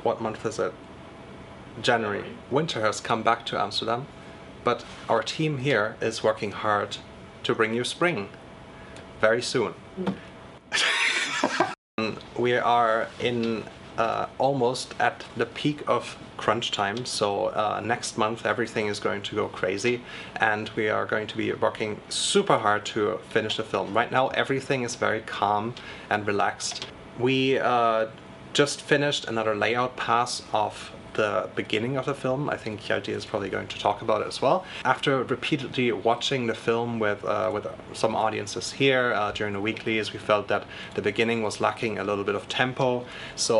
what month is it? January. Winter has come back to Amsterdam, but our team here is working hard to bring you spring very soon. We are in almost at the peak of crunch time, so next month everything is going to go crazy and we are going to be working super hard to finish the film. Right now everything is very calm and relaxed. We just finished another layout pass of the beginning of the film. I think Hjalti is probably going to talk about it as well. After repeatedly watching the film with some audiences here during the weeklies, we felt that the beginning was lacking a little bit of tempo, so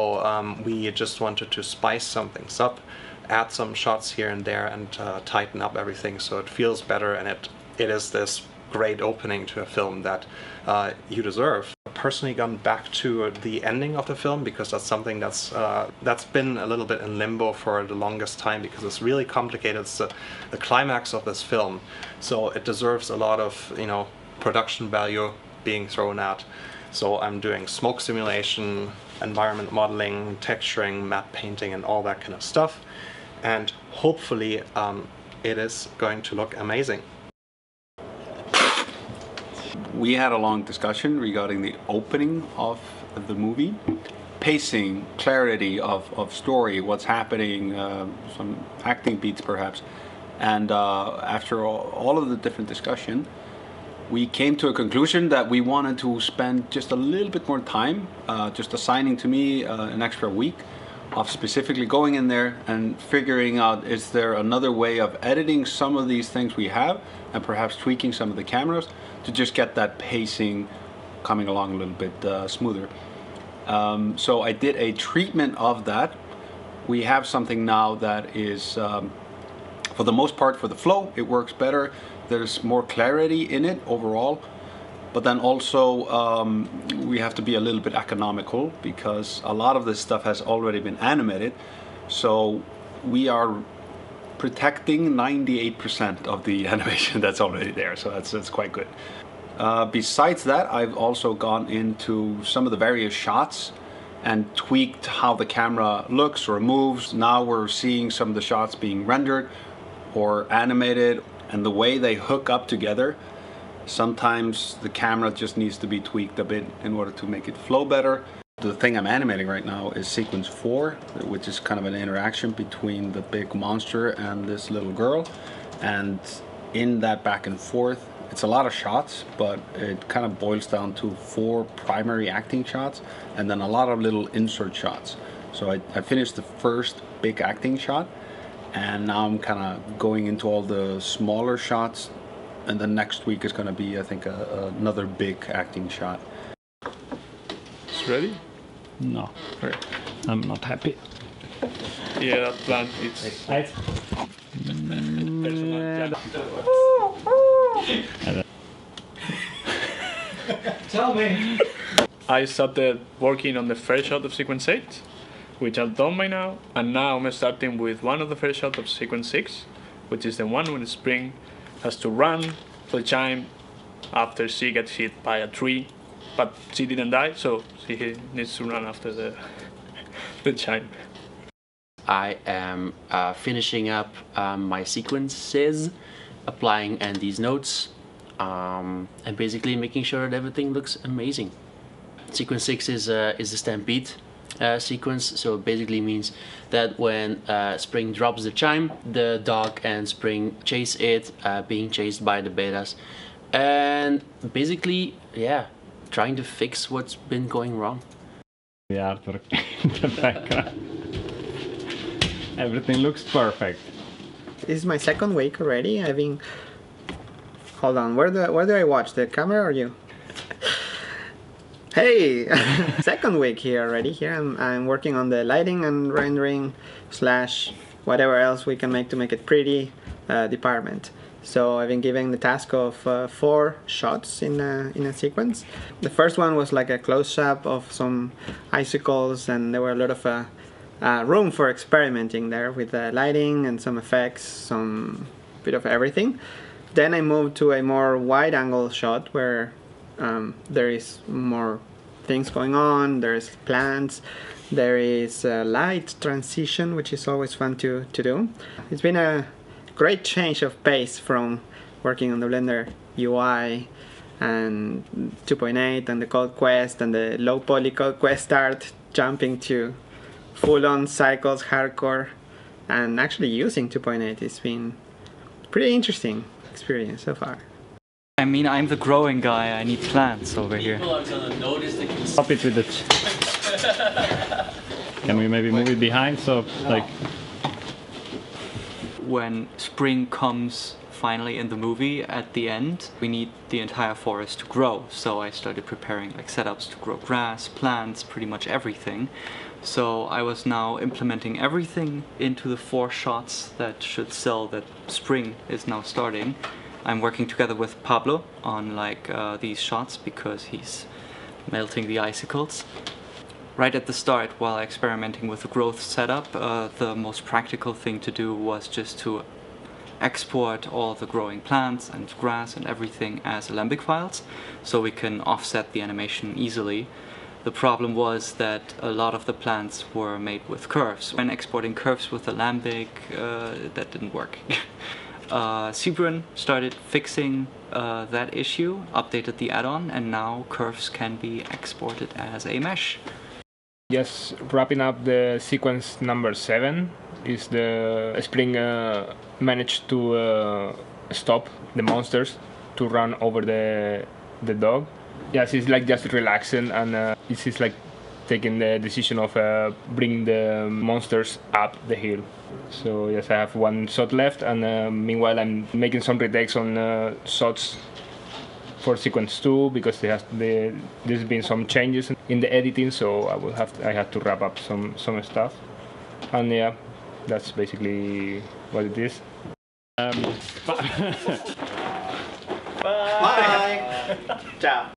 we just wanted to spice some things up, add some shots here and there, and tighten up everything so it feels better, and it is this great opening to a film that you deserve. I've personally gone back to the ending of the film because that's something that's been a little bit in limbo for the longest time because it's really complicated. It's the climax of this film, so it deserves a lot of, you know, production value being thrown at. So I'm doing smoke simulation, environment modeling, texturing, matte painting, and all that kind of stuff, and hopefully it is going to look amazing. We had a long discussion regarding the opening of the movie, pacing, clarity of story, what's happening, some acting beats perhaps, and after all of the different discussion, we came to a conclusion that we wanted to spend just a little bit more time, just assigning to me an extra week of specifically going in there and figuring out, is there another way of editing some of these things we have and perhaps tweaking some of the cameras to just get that pacing coming along a little bit smoother. So I did a treatment of that. We have something now that is, for the most part, for the flow, it works better. There's more clarity in it overall. But then also we have to be a little bit economical because a lot of this stuff has already been animated. So we are protecting 98% of the animation that's already there. So that's quite good. Besides that, I've also gone into some of the various shots and tweaked how the camera looks or moves. Now we're seeing some of the shots being rendered or animated, and the way they hook up together. Sometimes the camera just needs to be tweaked a bit in order to make it flow better. The thing I'm animating right now is sequence 4, which is kind of an interaction between the big monster and this little girl. And in that back and forth, it's a lot of shots, but it kind of boils down to 4 primary acting shots and then a lot of little insert shots. So I finished the first big acting shot, and now I'm kind of going into all the smaller shots. And the next week is going to be, I think, another big acting shot. It's ready? No, I'm not happy. Yeah, that plant, it's... Tell me! I started working on the first shot of sequence 8, which I've done by now, and now I'm starting with one of the first shots of sequence 6, which is the one when Spring has to run for the chime after she gets hit by a tree, but she didn't die, so she needs to run after the chime. I am finishing up my sequences, applying Andy's notes, and basically making sure that everything looks amazing. Sequence 6 is a stampede sequence, so it basically means that when Spring drops the chime, the dog and Spring chase it, being chased by the betas, and basically, yeah, trying to fix what's been going wrong. The artwork in the background. Everything looks perfect. This is my second week already. I've been... Hold on, where do I watch? The camera or you? Hey! Second week here already. Here I'm working on the lighting and rendering / whatever else we can make to make it pretty department. So I've been given the task of 4 shots in a sequence. The first one was like a close-up of some icicles, and there were a lot of room for experimenting there with the lighting and some effects, some bit of everything. Then I moved to a more wide-angle shot where there is more things going on. There's plants. There is light transition, which is always fun to do. It's been a great change of pace from working on the Blender UI and 2.8 and the Code Quest and the low poly Code Quest art, jumping to full-on cycles, hardcore, and actually using 2.8. It's been a pretty interesting experience so far. I mean, I'm the growing guy. I need plants over here. People are gonna notice they can Stop it with it. Can we maybe move it behind so like... When spring comes finally in the movie at the end, we need the entire forest to grow. So I started preparing like setups to grow grass, plants, pretty much everything. So I was now implementing everything into the 4 shots that should sell that spring is now starting. I'm working together with Pablo on like these shots because he's melting the icicles. Right at the start, while experimenting with the growth setup, the most practical thing to do was just to export all the growing plants and grass and everything as Alembic files, so we can offset the animation easily. The problem was that a lot of the plants were made with curves. When exporting curves with Alembic, that didn't work. Cbrin started fixing that issue, updated the add-on, and now curves can be exported as a mesh. Just wrapping up the sequence number 7 is the Spring managed to stop the monsters to run over the dog. Yes, it's like just relaxing, and this is like taking the decision of bringing the monsters up the hill. So yes, I have 1 shot left, and meanwhile I'm making some retakes on shots for sequence 2 because there's been some changes in the editing, so I have to wrap up some stuff, and yeah, that's basically what it is. Bye. Ciao.